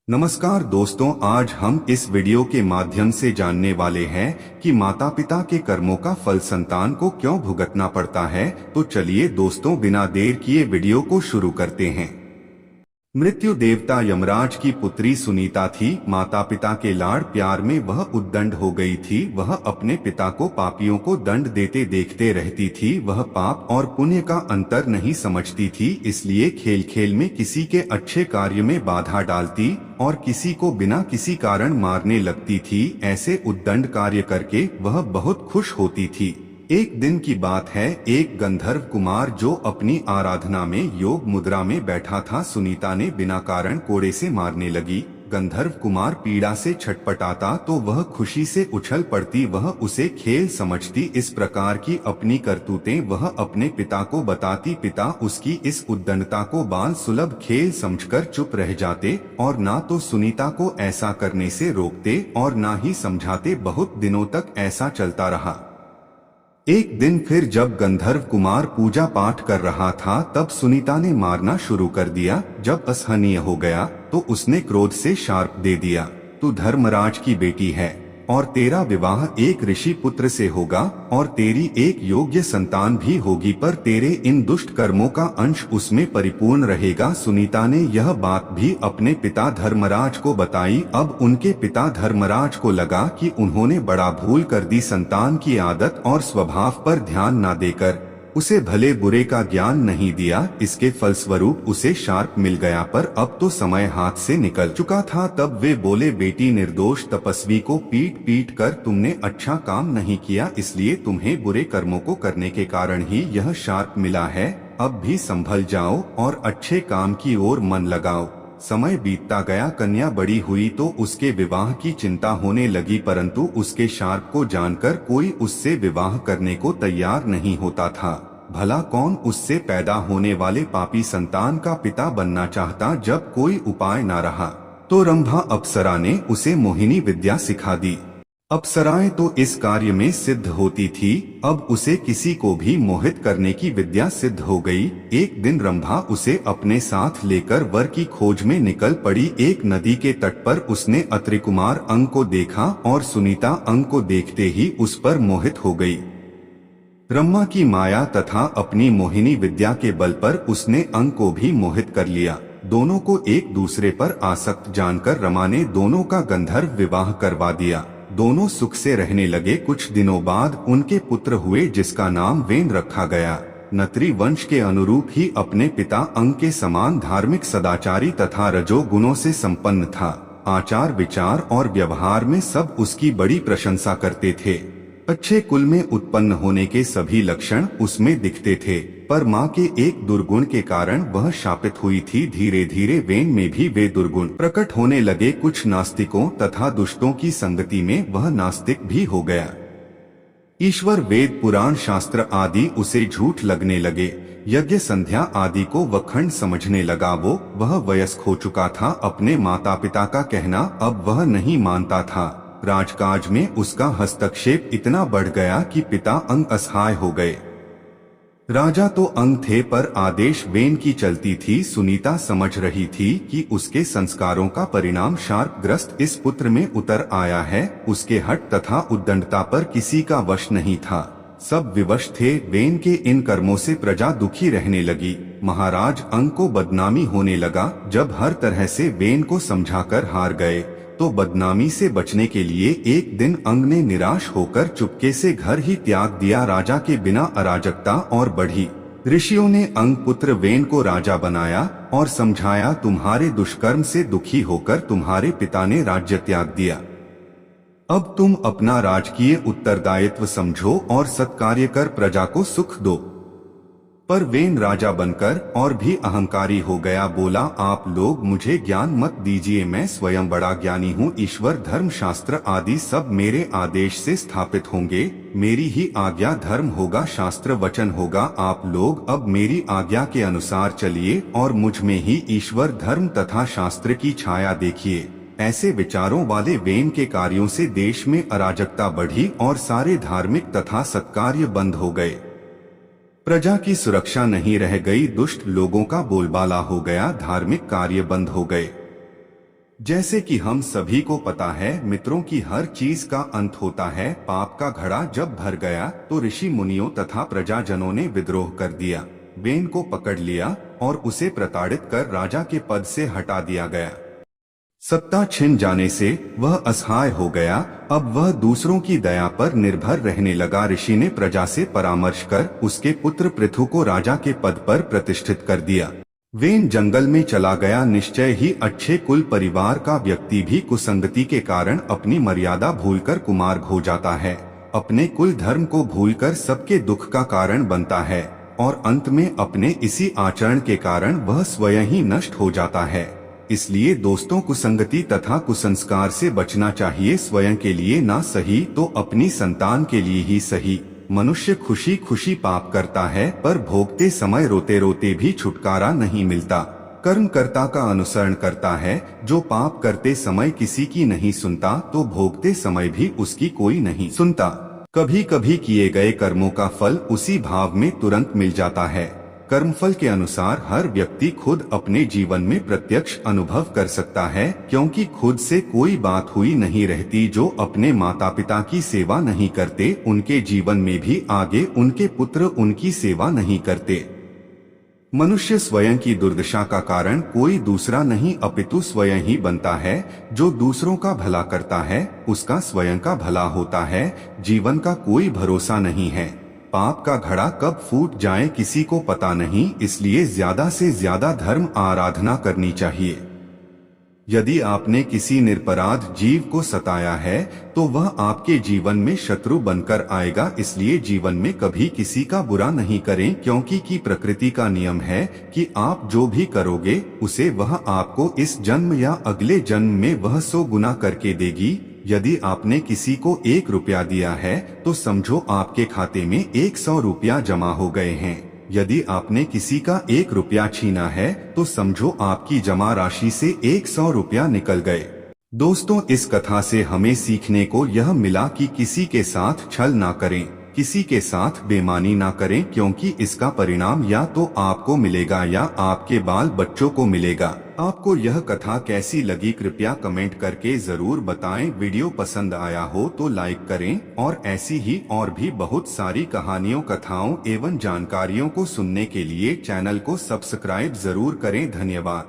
नमस्कार दोस्तों, आज हम इस वीडियो के माध्यम से जानने वाले हैं कि माता पिता के कर्मों का फल संतान को क्यों भुगतना पड़ता है। तो चलिए दोस्तों, बिना देर किए वीडियो को शुरू करते हैं। मृत्यु देवता यमराज की पुत्री सुनीता थी। माता पिता के लाड़ प्यार में वह उद्दंड हो गई थी। वह अपने पिता को पापियों को दंड देते देखते रहती थी। वह पाप और पुण्य का अंतर नहीं समझती थी, इसलिए खेल खेल में किसी के अच्छे कार्य में बाधा डालती और किसी को बिना किसी कारण मारने लगती थी। ऐसे उद्दंड कार्य करके वह बहुत खुश होती थी। एक दिन की बात है, एक गंधर्व कुमार जो अपनी आराधना में योग मुद्रा में बैठा था, सुनीता ने बिना कारण कोड़े से मारने लगी। गंधर्व कुमार पीड़ा से छटपटाता तो वह खुशी से उछल पड़ती। वह उसे खेल समझती। इस प्रकार की अपनी करतूतें वह अपने पिता को बताती। पिता उसकी इस उद्दंडता को बाल सुलभ खेल समझकर चुप रह जाते और ना तो सुनीता को ऐसा करने से रोकते और ना ही समझाते। बहुत दिनों तक ऐसा चलता रहा। एक दिन फिर जब गंधर्व कुमार पूजा पाठ कर रहा था, तब सुनीता ने मारना शुरू कर दिया। जब असहनीय हो गया तो उसने क्रोध से शार्प दे दिया, तू धर्मराज की बेटी है और तेरा विवाह एक ऋषि पुत्र से होगा और तेरी एक योग्य संतान भी होगी, पर तेरे इन दुष्ट कर्मों का अंश उसमें परिपूर्ण रहेगा। सुनीता ने यह बात भी अपने पिता धर्मराज को बताई। अब उनके पिता धर्मराज को लगा कि उन्होंने बड़ा भूल कर दी। संतान की आदत और स्वभाव पर ध्यान न देकर उसे भले बुरे का ज्ञान नहीं दिया। इसके फलस्वरूप उसे शार्प मिल गया, पर अब तो समय हाथ से निकल चुका था। तब वे बोले, बेटी, निर्दोष तपस्वी को पीट पीट कर तुमने अच्छा काम नहीं किया, इसलिए तुम्हें बुरे कर्मों को करने के कारण ही यह शार्प मिला है। अब भी संभल जाओ और अच्छे काम की ओर मन लगाओ। समय बीतता गया। कन्या बड़ी हुई तो उसके विवाह की चिंता होने लगी, परंतु उसके शार्प को जानकर कोई उससे विवाह करने को तैयार नहीं होता था। भला कौन उससे पैदा होने वाले पापी संतान का पिता बनना चाहता। जब कोई उपाय न रहा तो रंभा अप्सरा ने उसे मोहिनी विद्या सिखा दी। अप्सराएं तो इस कार्य में सिद्ध होती थी। अब उसे किसी को भी मोहित करने की विद्या सिद्ध हो गई। एक दिन रंभा उसे अपने साथ लेकर वर की खोज में निकल पड़ी। एक नदी के तट पर उसने अत्रि कुमार अंग को देखा और सुनीता अंग को देखते ही उस पर मोहित हो गई। ब्रह्मा की माया तथा अपनी मोहिनी विद्या के बल पर उसने अंग को भी मोहित कर लिया। दोनों को एक दूसरे पर आसक्त जानकर रमा ने दोनों का गंधर्व विवाह करवा दिया। दोनों सुख से रहने लगे। कुछ दिनों बाद उनके पुत्र हुए, जिसका नाम वेन रखा गया। नत्री वंश के अनुरूप ही अपने पिता अंग के समान धार्मिक, सदाचारी तथा रजोगुणों से संपन्न था। आचार विचार और व्यवहार में सब उसकी बड़ी प्रशंसा करते थे। अच्छे कुल में उत्पन्न होने के सभी लक्षण उसमें दिखते थे, पर माँ के एक दुर्गुण के कारण वह शापित हुई थी। धीरे धीरे वेन में भी वे दुर्गुण प्रकट होने लगे। कुछ नास्तिकों तथा दुष्टों की संगति में वह नास्तिक भी हो गया। ईश्वर, वेद, पुराण, शास्त्र आदि उसे झूठ लगने लगे। यज्ञ, संध्या आदि को वखंड समझने लगा। वह वयस्क हो चुका था। अपने माता पिता का कहना अब वह नहीं मानता था। राजकाज में उसका हस्तक्षेप इतना बढ़ गया कि पिता अंग असहाय हो गए। राजा तो अंग थे, पर आदेश वेन की चलती थी। सुनीता समझ रही थी कि उसके संस्कारों का परिणाम शार्प ग्रस्त इस पुत्र में उतर आया है। उसके हठ तथा उद्दंडता पर किसी का वश नहीं था। सब विवश थे। वेन के इन कर्मों से प्रजा दुखी रहने लगी। महाराज अंग को बदनामी होने लगा। जब हर तरह से वेन को समझाकर हार गए तो बदनामी से बचने के लिए एक दिन अंग ने निराश होकर चुपके से घर ही त्याग दिया। राजा के बिना अराजकता और बढ़ी। ऋषियों ने अंग पुत्र वेन को राजा बनाया और समझाया, तुम्हारे दुष्कर्म से दुखी होकर तुम्हारे पिता ने राज्य त्याग दिया। अब तुम अपना राजकीय उत्तरदायित्व समझो और सत्कार्य कर प्रजा को सुख दो। पर वेन राजा बनकर और भी अहंकारी हो गया। बोला, आप लोग मुझे ज्ञान मत दीजिए, मैं स्वयं बड़ा ज्ञानी हूँ। ईश्वर, धर्म, शास्त्र आदि सब मेरे आदेश से स्थापित होंगे। मेरी ही आज्ञा धर्म होगा, शास्त्र वचन होगा। आप लोग अब मेरी आज्ञा के अनुसार चलिए और मुझ में ही ईश्वर, धर्म तथा शास्त्र की छाया देखिए। ऐसे विचारों वाले वेन के कार्यों से देश में अराजकता बढ़ी और सारे धार्मिक तथा सत्कार्य बंद हो गए। प्रजा की सुरक्षा नहीं रह गई। दुष्ट लोगों का बोलबाला हो गया। धार्मिक कार्य बंद हो गए। जैसे कि हम सभी को पता है मित्रों की हर चीज का अंत होता है। पाप का घड़ा जब भर गया तो ऋषि मुनियों तथा प्रजाजनों ने विद्रोह कर दिया। वेन को पकड़ लिया और उसे प्रताड़ित कर राजा के पद से हटा दिया गया। सत्ता छिन जाने से वह असहाय हो गया। अब वह दूसरों की दया पर निर्भर रहने लगा। ऋषि ने प्रजा से परामर्श कर उसके पुत्र पृथु को राजा के पद पर प्रतिष्ठित कर दिया। वेन जंगल में चला गया। निश्चय ही अच्छे कुल परिवार का व्यक्ति भी कुसंगति के कारण अपनी मर्यादा भूलकर कुमार्ग हो जाता है, अपने कुल धर्म को भूलकर सबके दुख का कारण बनता है और अंत में अपने इसी आचरण के कारण वह स्वयं ही नष्ट हो जाता है। इसलिए दोस्तों, कुसंगति तथा कुसंस्कार से बचना चाहिए। स्वयं के लिए ना सही तो अपनी संतान के लिए ही सही। मनुष्य खुशी खुशी पाप करता है पर भोगते समय रोते रोते भी छुटकारा नहीं मिलता। कर्मकर्ता का अनुसरण करता है जो पाप करते समय किसी की नहीं सुनता तो भोगते समय भी उसकी कोई नहीं सुनता। कभी कभी किए गए कर्मों का फल उसी भाव में तुरंत मिल जाता है। कर्मफल के अनुसार हर व्यक्ति खुद अपने जीवन में प्रत्यक्ष अनुभव कर सकता है, क्योंकि खुद से कोई बात हुई नहीं रहती। जो अपने माता पिता की सेवा नहीं करते उनके जीवन में भी आगे उनके पुत्र उनकी सेवा नहीं करते। मनुष्य स्वयं की दुर्दशा का कारण कोई दूसरा नहीं अपितु स्वयं ही बनता है। जो दूसरों का भला करता है उसका स्वयं का भला होता है। जीवन का कोई भरोसा नहीं है। पाप का घड़ा कब फूट जाए किसी को पता नहीं, इसलिए ज्यादा से ज्यादा धर्म आराधना करनी चाहिए। यदि आपने किसी निरपराध जीव को सताया है तो वह आपके जीवन में शत्रु बनकर आएगा। इसलिए जीवन में कभी किसी का बुरा नहीं करें, क्योंकि की प्रकृति का नियम है कि आप जो भी करोगे उसे वह आपको इस जन्म या अगले जन्म में वह 100 गुना करके देगी। यदि आपने किसी को 1 रुपया दिया है तो समझो आपके खाते में 100 रुपया जमा हो गए हैं। यदि आपने किसी का 1 रुपया छीना है तो समझो आपकी जमा राशि से 100 रुपया निकल गए। दोस्तों, इस कथा से हमें सीखने को यह मिला कि किसी के साथ छल ना करें, किसी के साथ बेईमानी ना करें, क्योंकि इसका परिणाम या तो आपको मिलेगा या आपके बाल बच्चों को मिलेगा। आपको यह कथा कैसी लगी कृपया कमेंट करके जरूर बताएं। वीडियो पसंद आया हो तो लाइक करें और ऐसी ही और भी बहुत सारी कहानियों, कथाओं एवं जानकारियों को सुनने के लिए चैनल को सब्सक्राइब जरूर करें। धन्यवाद।